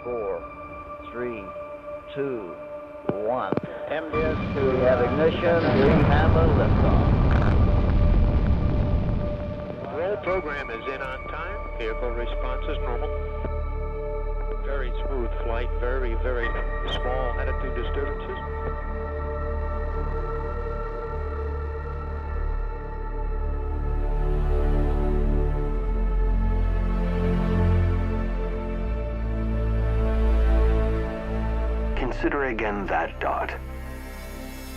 4, 3, 2, 1. MDS2, we have ignition, we have a liftoff. Roll program is in on time. Vehicle response is normal. Very smooth flight, very, very small attitude disturbances. Consider again that dot.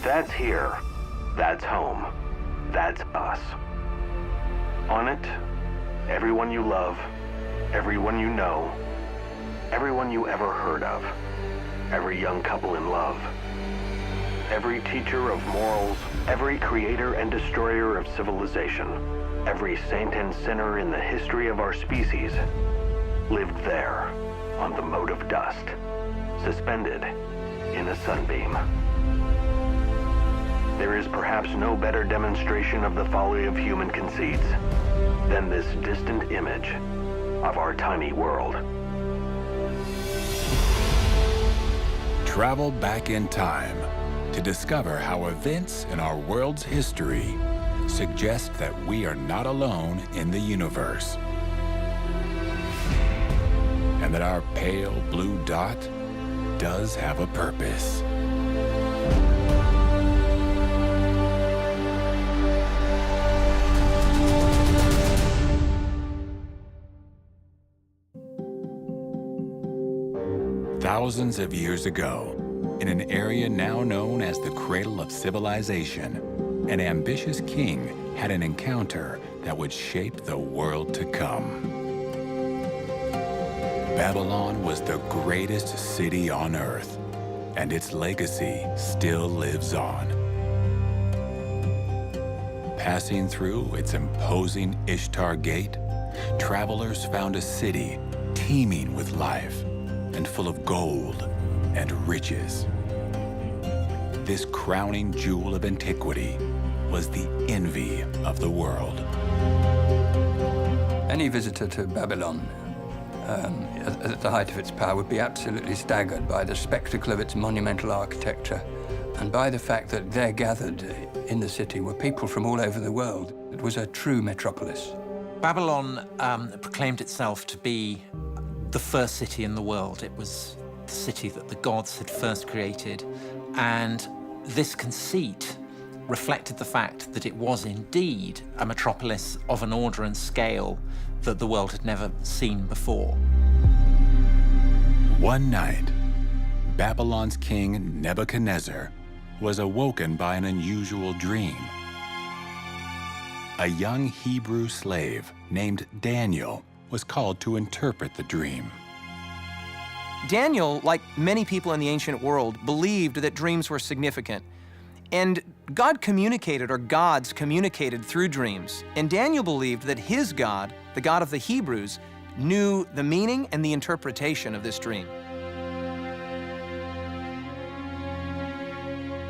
That's here. That's home. That's us. On it, everyone you love, everyone you know, everyone you ever heard of, every young couple in love, every teacher of morals, every creator and destroyer of civilization, every saint and sinner in the history of our species lived there on the mote of dust, suspended in a sunbeam. There is perhaps no better demonstration of the folly of human conceits than this distant image of our tiny world. Travel back in time to discover how events in our world's history suggest that we are not alone in the universe, and that our pale blue dot does have a purpose. Thousands of years ago, in an area now known as the cradle of civilization, an ambitious king had an encounter that would shape the world to come. Babylon was the greatest city on earth, and its legacy still lives on. Passing through its imposing Ishtar Gate, travelers found a city teeming with life and full of gold and riches. This crowning jewel of antiquity was the envy of the world. Any visitor to Babylon at the height of its power would be absolutely staggered by the spectacle of its monumental architecture and by the fact that there gathered in the city were people from all over the world. It was a true metropolis. Babylon proclaimed itself to be the first city in the world. It was the city that the gods had first created, and this conceit reflected the fact that it was indeed a metropolis of an order and scale that the world had never seen before. One night, Babylon's king Nebuchadnezzar was awoken by an unusual dream. A young Hebrew slave named Daniel was called to interpret the dream. Daniel, like many people in the ancient world, believed that dreams were significant. And God communicated, or gods communicated through dreams. And Daniel believed that his God, the God of the Hebrews, knew the meaning and the interpretation of this dream.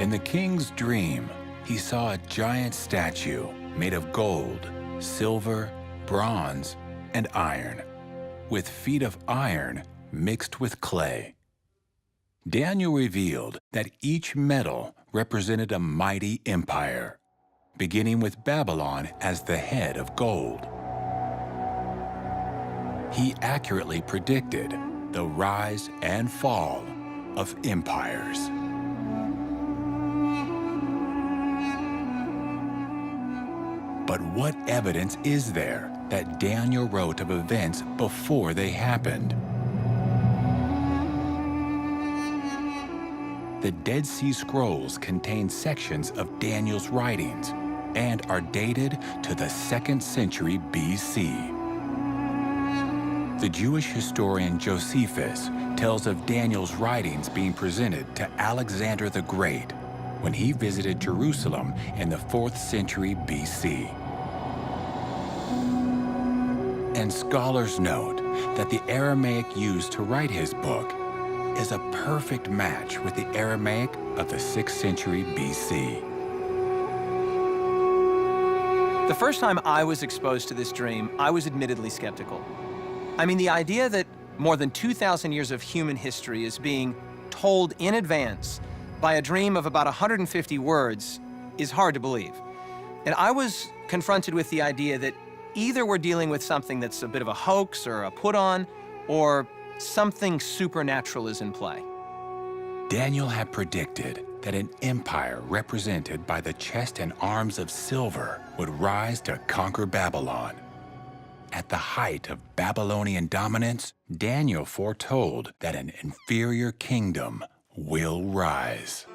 In the king's dream, he saw a giant statue made of gold, silver, bronze, and iron, with feet of iron mixed with clay. Daniel revealed that each metal represented a mighty empire, beginning with Babylon as the head of gold. He accurately predicted the rise and fall of empires. But what evidence is there that Daniel wrote of events before they happened? The Dead Sea Scrolls contain sections of Daniel's writings and are dated to the 2nd century BC. The Jewish historian Josephus tells of Daniel's writings being presented to Alexander the Great when he visited Jerusalem in the 4th century BC. And scholars note that the Aramaic used to write his book is a perfect match with the Aramaic of the 6th century BC. The first time I was exposed to this dream, I was admittedly skeptical. I mean, the idea that more than 2,000 years of human history is being told in advance by a dream of about 150 words is hard to believe. And I was confronted with the idea that either we're dealing with something that's a bit of a hoax or a put-on, or something supernatural is in play. Daniel had predicted that an empire represented by the chest and arms of silver would rise to conquer Babylon. At the height of Babylonian dominance, Daniel foretold that an inferior kingdom will rise.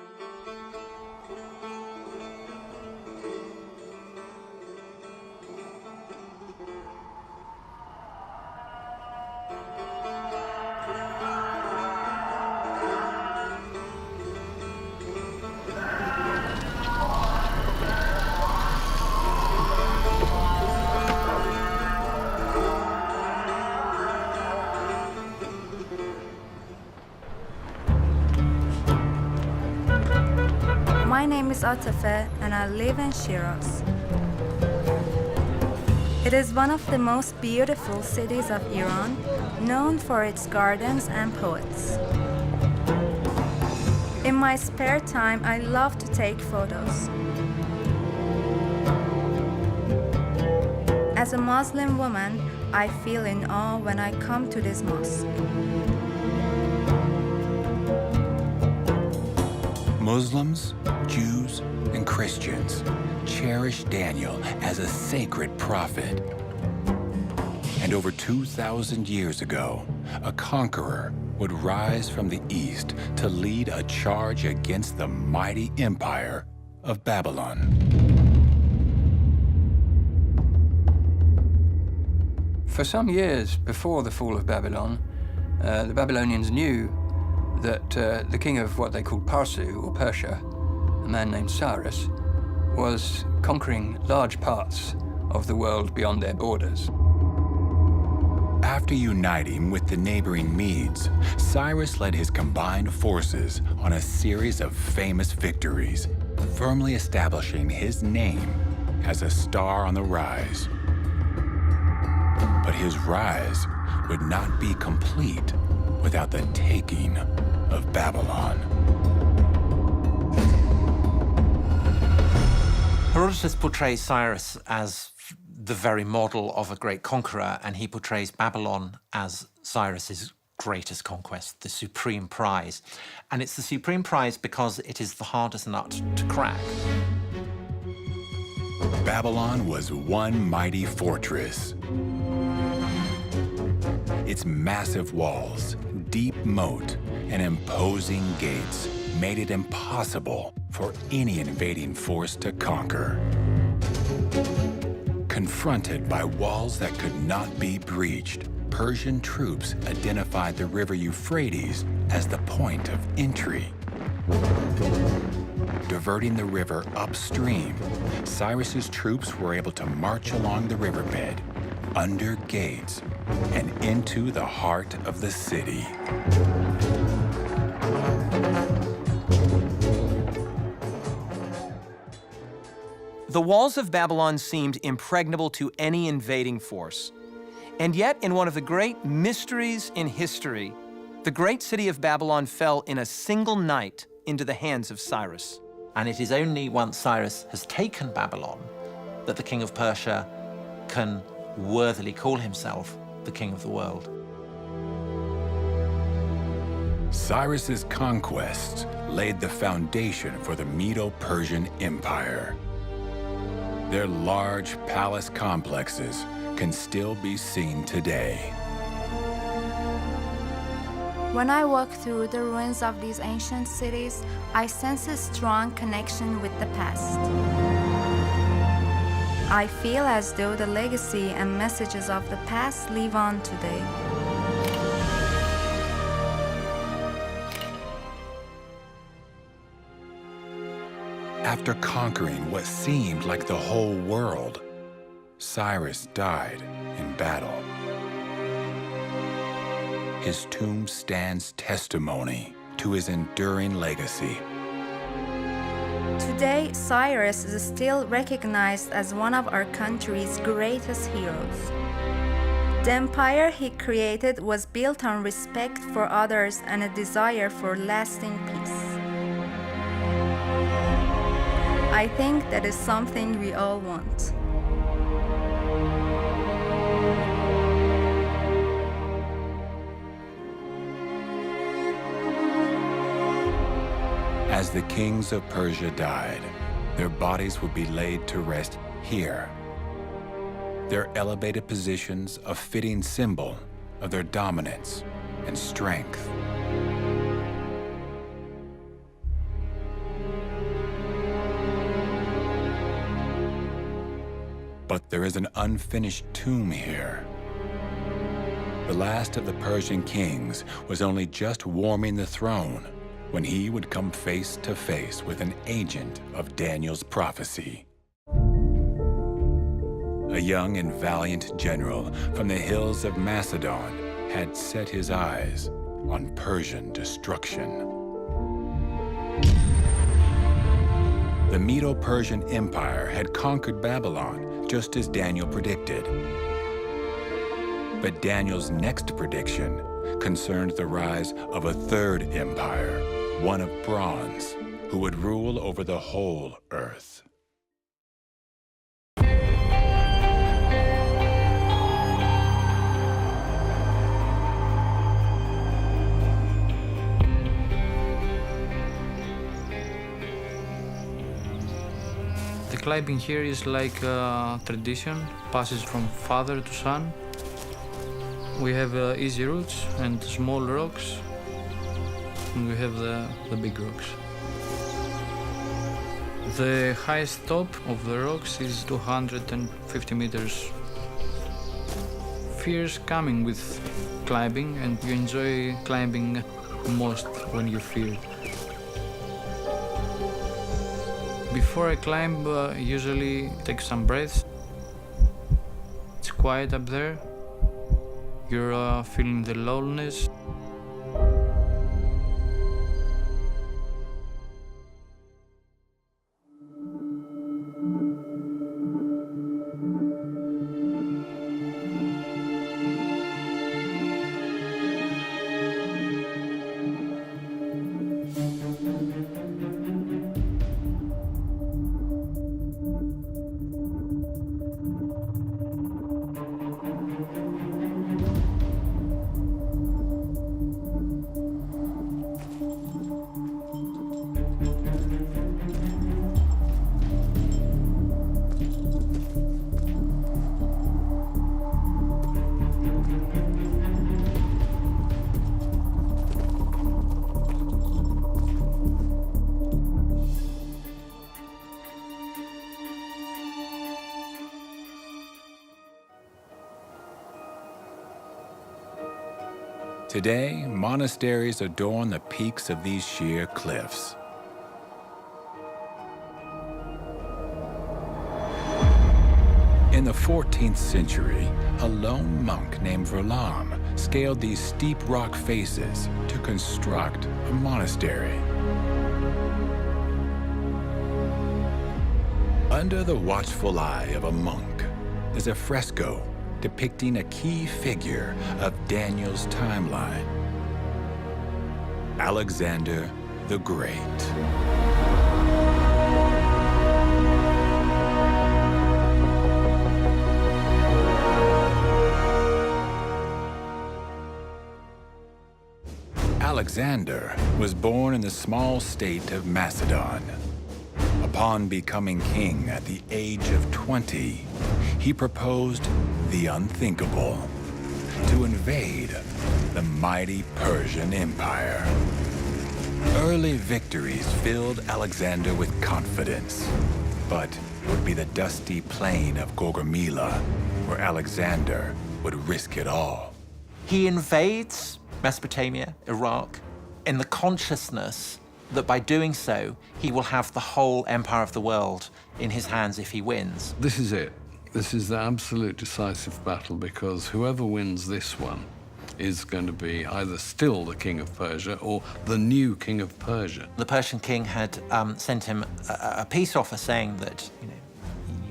My name is Atafe and I live in Shiraz. It is one of the most beautiful cities of Iran, known for its gardens and poets. In my spare time, I love to take photos. As a Muslim woman, I feel in awe when I come to this mosque. Muslims, Jews, and Christians cherish Daniel as a sacred prophet. And over 2,000 years ago, a conqueror would rise from the east to lead a charge against the mighty empire of Babylon. For some years before the fall of Babylon, the Babylonians knew that the king of what they called Parsu, or Persia, a man named Cyrus, was conquering large parts of the world beyond their borders. After uniting with the neighboring Medes, Cyrus led his combined forces on a series of famous victories, firmly establishing his name as a star on the rise. But his rise would not be complete without the taking of Babylon. Herodotus portrays Cyrus as the very model of a great conqueror, and he portrays Babylon as Cyrus's greatest conquest, the supreme prize. And it's the supreme prize because it is the hardest nut to crack. Babylon was one mighty fortress. Its massive walls, deep moat, and imposing gates made it impossible for any invading force to conquer. Confronted by walls that could not be breached, Persian troops identified the river Euphrates as the point of entry. Diverting the river upstream, Cyrus's troops were able to march along the riverbed, under gates, and into the heart of the city. The walls of Babylon seemed impregnable to any invading force. And yet, in one of the great mysteries in history, the great city of Babylon fell in a single night into the hands of Cyrus. And it is only once Cyrus has taken Babylon that the king of Persia can worthily call himself the king of the world. Cyrus's conquests laid the foundation for the Medo-Persian Empire. Their large palace complexes can still be seen today. When I walk through the ruins of these ancient cities, I sense a strong connection with the past. I feel as though the legacy and messages of the past live on today. After conquering what seemed like the whole world, Cyrus died in battle. His tomb stands testimony to his enduring legacy. Today, Cyrus is still recognized as one of our country's greatest heroes. The empire he created was built on respect for others and a desire for lasting peace. I think that is something we all want. As the kings of Persia died, their bodies would be laid to rest here. Their elevated positions a fitting symbol of their dominance and strength. But there is an unfinished tomb here. The last of the Persian kings was only just warming the throne when he would come face to face with an agent of Daniel's prophecy. A young and valiant general from the hills of Macedon had set his eyes on Persian destruction. The Medo-Persian Empire had conquered Babylon, just as Daniel predicted. But Daniel's next prediction concerned the rise of a third empire, one of bronze, who would rule over the whole earth. The climbing here is like a tradition, passes from father to son. We have easy routes and small rocks, and we have the big rocks. The highest top of the rocks is 250 meters. Fears coming with climbing, and you enjoy climbing most when you fear. Before I climb, usually take some breaths. It's quiet up there. You're feeling the loneliness. Today, monasteries adorn the peaks of these sheer cliffs. In the 14th century, a lone monk named Verlam scaled these steep rock faces to construct a monastery. Under the watchful eye of a monk is a fresco depicting a key figure of Daniel's timeline, Alexander the Great. Alexander was born in the small state of Macedon. Upon becoming king at the age of 20, he proposed the unthinkable: to invade the mighty Persian Empire. Early victories filled Alexander with confidence, but it would be the dusty plain of Gaugamela where Alexander would risk it all. He invades Mesopotamia, Iraq, in the consciousness that by doing so, he will have the whole empire of the world in his hands if he wins. This is it. This is the absolute decisive battle, because whoever wins this one is going to be either still the king of Persia or the new king of Persia. The Persian king had sent him a peace offer saying that,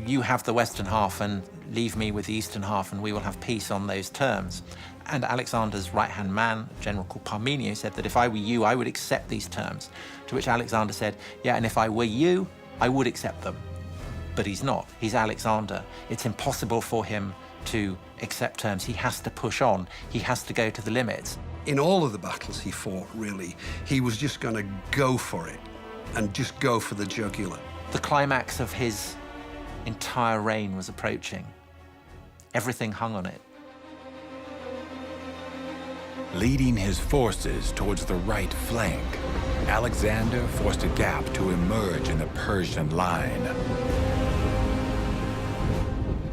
you have the western half and leave me with the eastern half and we will have peace on those terms. And Alexander's right-hand man, a general called Parmenio, said that if I were you, I would accept these terms. To which Alexander said, yeah, and if I were you, I would accept them. But he's not. He's Alexander. It's impossible for him to accept terms. He has to push on. He has to go to the limits. In all of the battles he fought, really, he was just going to go for it and just go for the jugular. The climax of his entire reign was approaching. Everything hung on it. Leading his forces towards the right flank, Alexander forced a gap to emerge in the Persian line.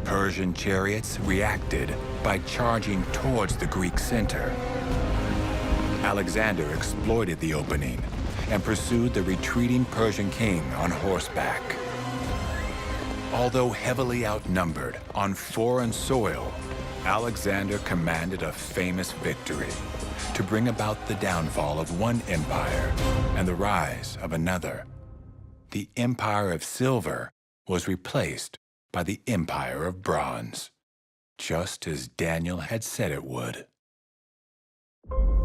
Persian chariots reacted by charging towards the Greek center. Alexander exploited the opening and pursued the retreating Persian king on horseback. Although heavily outnumbered on foreign soil, Alexander commanded a famous victory to bring about the downfall of one empire and the rise of another. The Empire of Silver was replaced by the Empire of Bronze, just as Daniel had said it would.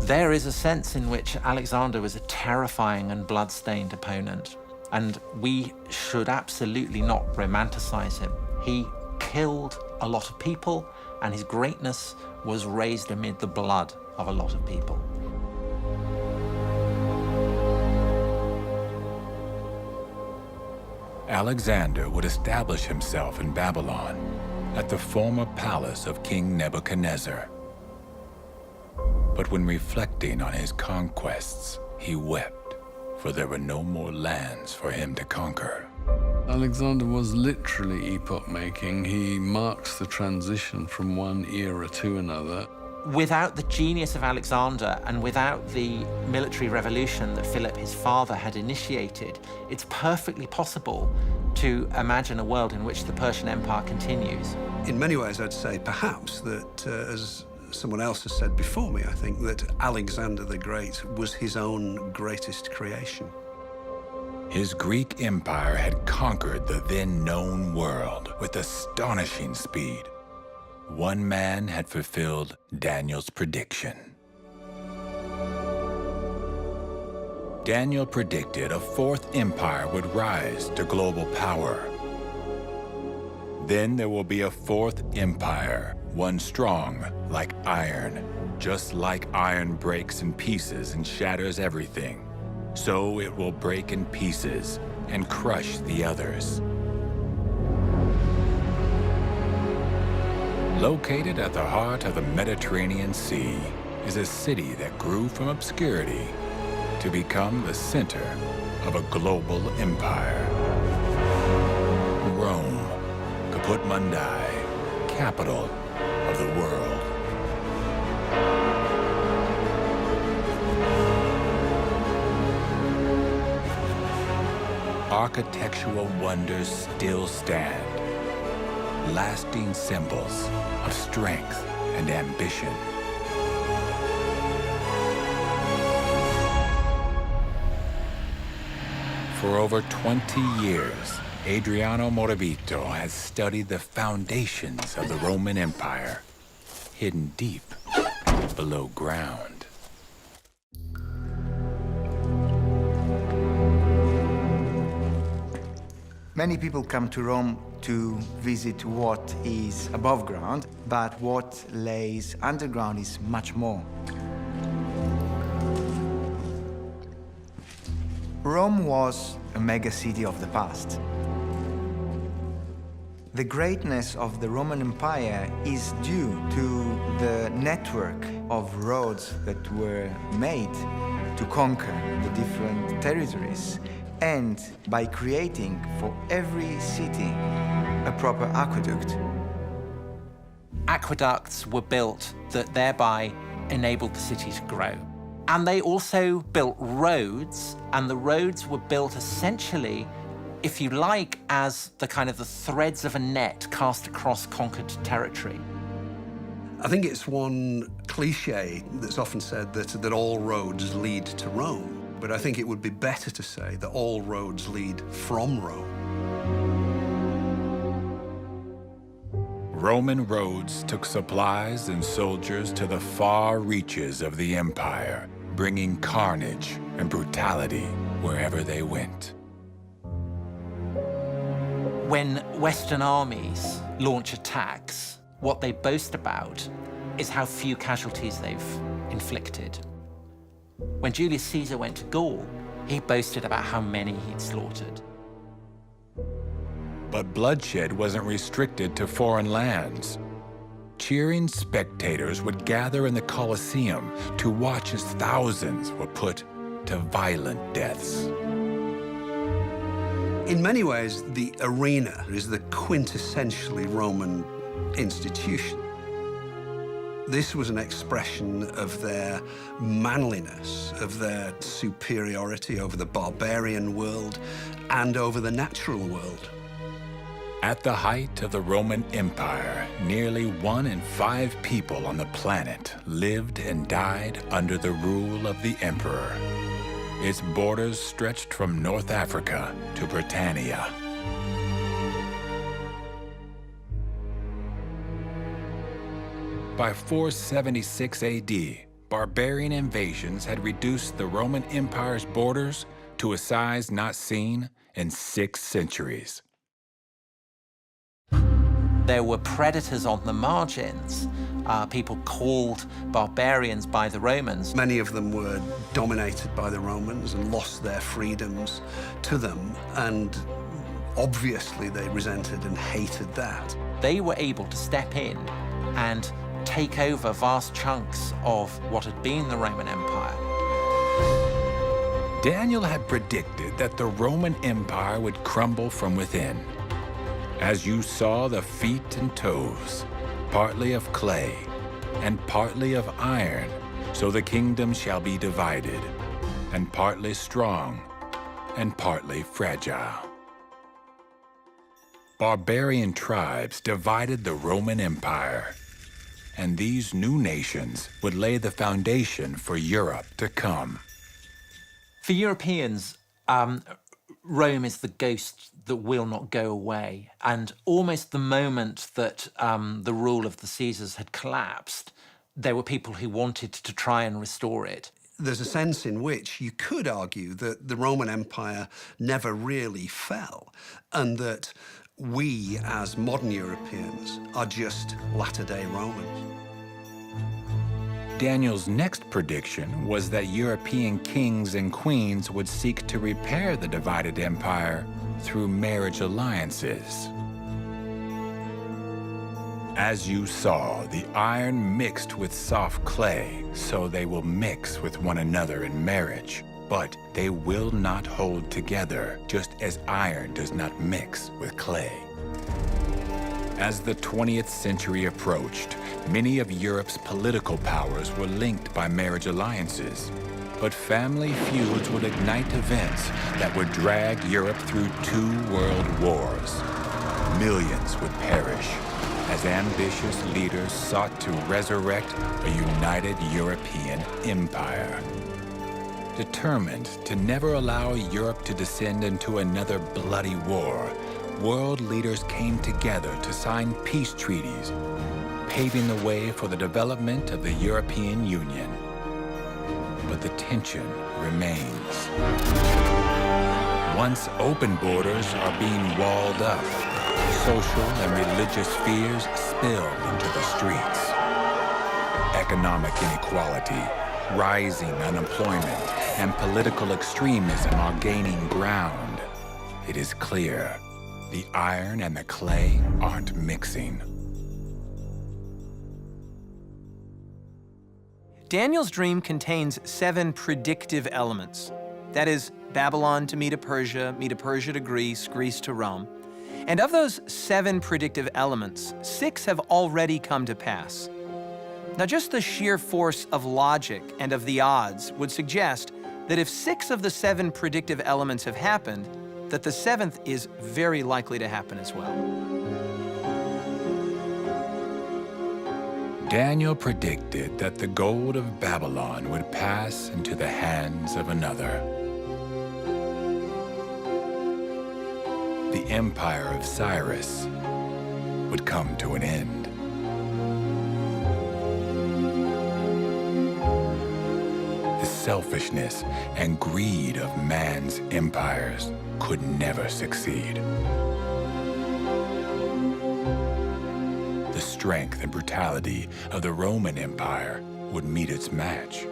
There is a sense in which Alexander was a terrifying and blood-stained opponent, and we should absolutely not romanticize him. He killed a lot of people, and his greatness was raised amid the blood of a lot of people. Alexander would establish himself in Babylon at the former palace of King Nebuchadnezzar. But when reflecting on his conquests, he wept, for there were no more lands for him to conquer. Alexander was literally epoch-making. He marks the transition from one era to another. Without the genius of Alexander and without the military revolution that Philip, his father, had initiated, it's perfectly possible to imagine a world in which the Persian Empire continues. In many ways, I'd say perhaps that, as someone else has said before me, I think that Alexander the Great was his own greatest creation. His Greek empire had conquered the then known world with astonishing speed. One man had fulfilled Daniel's prediction. Daniel predicted a fourth empire would rise to global power. Then there will be a fourth empire, one strong like iron. Just like iron breaks in pieces and shatters everything, so it will break in pieces and crush the others. Located at the heart of the Mediterranean Sea is a city that grew from obscurity to become the center of a global empire. Rome, Caput Mundi, capital of the world. Architectural wonders still stand, lasting symbols of strength and ambition. For over 20 years, Adriano Morabito has studied the foundations of the Roman Empire, hidden deep below ground. Many people come to Rome to visit what is above ground, but what lays underground is much more. Rome was a mega city of the past. The greatness of the Roman Empire is due to the network of roads that were made to conquer the different territories, and by creating for every city a proper aqueduct. Aqueducts were built that thereby enabled the city to grow. And they also built roads, and the roads were built essentially, if you like, as the kind of the threads of a net cast across conquered territory. I think it's one cliche that's often said that all roads lead to Rome. But I think it would be better to say that all roads lead from Rome. Roman roads took supplies and soldiers to the far reaches of the empire, bringing carnage and brutality wherever they went. When Western armies launch attacks, what they boast about is how few casualties they've inflicted. When Julius Caesar went to Gaul, he boasted about how many he'd slaughtered. But bloodshed wasn't restricted to foreign lands. Cheering spectators would gather in the Colosseum to watch as thousands were put to violent deaths. In many ways, the arena is the quintessentially Roman institution. This was an expression of their manliness, of their superiority over the barbarian world and over the natural world. At the height of the Roman Empire, nearly 1 in 5 people on the planet lived and died under the rule of the emperor. Its borders stretched from North Africa to Britannia. By 476 AD, barbarian invasions had reduced the Roman Empire's borders to a size not seen in 6 centuries. There were predators on the margins, people called barbarians by the Romans. Many of them were dominated by the Romans and lost their freedoms to them, and obviously they resented and hated that. They were able to step in and take over vast chunks of what had been the Roman Empire. Daniel had predicted that the Roman Empire would crumble from within. As you saw the feet and toes, partly of clay and partly of iron, so the kingdom shall be divided, and partly strong and partly fragile. Barbarian tribes divided the Roman Empire, and these new nations would lay the foundation for Europe to come. For Europeans, Rome is the ghost that will not go away. And almost the moment that the rule of the Caesars had collapsed, there were people who wanted to try and restore it. There's a sense in which you could argue that the Roman Empire never really fell, and that we, as modern Europeans, are just latter-day Romans. Daniel's next prediction was that European kings and queens would seek to repair the divided empire through marriage alliances. As you saw, the iron mixed with soft clay, so they will mix with one another in marriage. But they will not hold together, just as iron does not mix with clay. As the 20th century approached, many of Europe's political powers were linked by marriage alliances. But family feuds would ignite events that would drag Europe through 2 world wars. Millions would perish as ambitious leaders sought to resurrect a united European empire. Determined to never allow Europe to descend into another bloody war, world leaders came together to sign peace treaties, paving the way for the development of the European Union. But the tension remains. Once open borders are being walled up, social and religious fears spill into the streets. Economic inequality, rising unemployment, and political extremism are gaining ground. It is clear the iron and the clay aren't mixing. Daniel's dream contains 7 predictive elements. That is, Babylon to Medo-Persia, Medo-Persia to Greece, Greece to Rome. And of those 7 predictive elements, 6 have already come to pass. Now, just the sheer force of logic and of the odds would suggest that if 6 of the 7 predictive elements have happened, that the 7th is very likely to happen as well. Daniel predicted that the gold of Babylon would pass into the hands of another. The empire of Cyrus would would come to an end. The selfishness and greed of man's empires could never succeed. The strength and brutality of the Roman Empire would meet its match.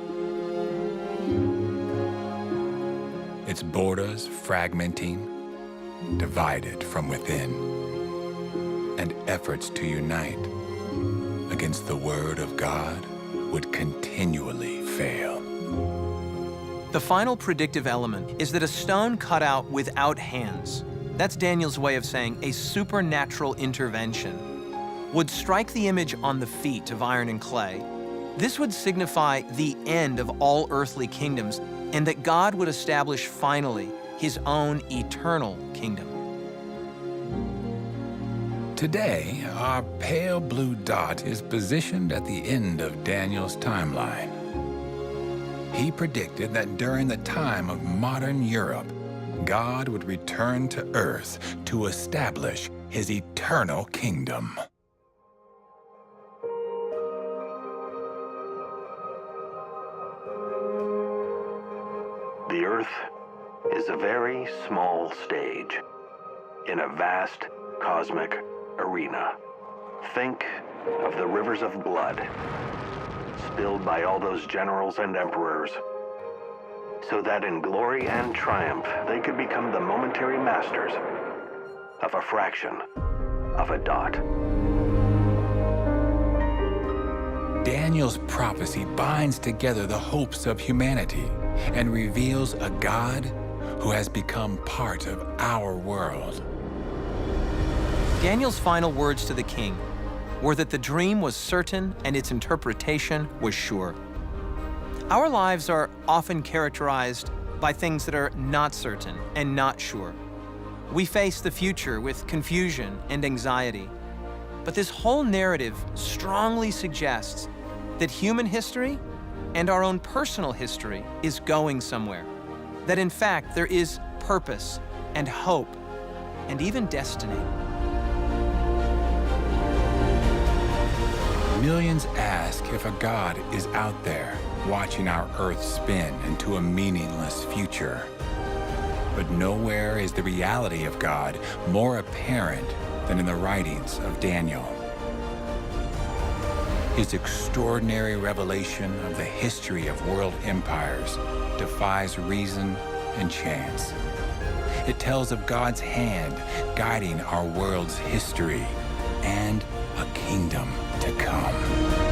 Its borders fragmenting, divided from within, and efforts to unite against the word of God would continually fail. The final predictive element is that a stone cut out without hands, that's Daniel's way of saying a supernatural intervention, would strike the image on the feet of iron and clay. This would signify the end of all earthly kingdoms, and that God would establish finally his own eternal kingdom. Today, our pale blue dot is positioned at the end of Daniel's timeline. He predicted that during the time of modern Europe, God would return to Earth to establish his eternal kingdom. The Earth is a very small stage in a vast cosmic arena. Think of the rivers of blood spilled by all those generals and emperors, so that in glory and triumph they could become the momentary masters of a fraction of a dot. Daniel's prophecy binds together the hopes of humanity and reveals a God who has become part of our world. Daniel's final words to the king were that the dream was certain and its interpretation was sure. Our lives are often characterized by things that are not certain and not sure. We face the future with confusion and anxiety. But this whole narrative strongly suggests that human history and our own personal history is going somewhere. That in fact, there is purpose and hope and even destiny. Millions ask if a God is out there watching our Earth spin into a meaningless future. But nowhere is the reality of God more apparent than in the writings of Daniel. His extraordinary revelation of the history of world empires defies reason and chance. It tells of God's hand guiding our world's history and a kingdom to come.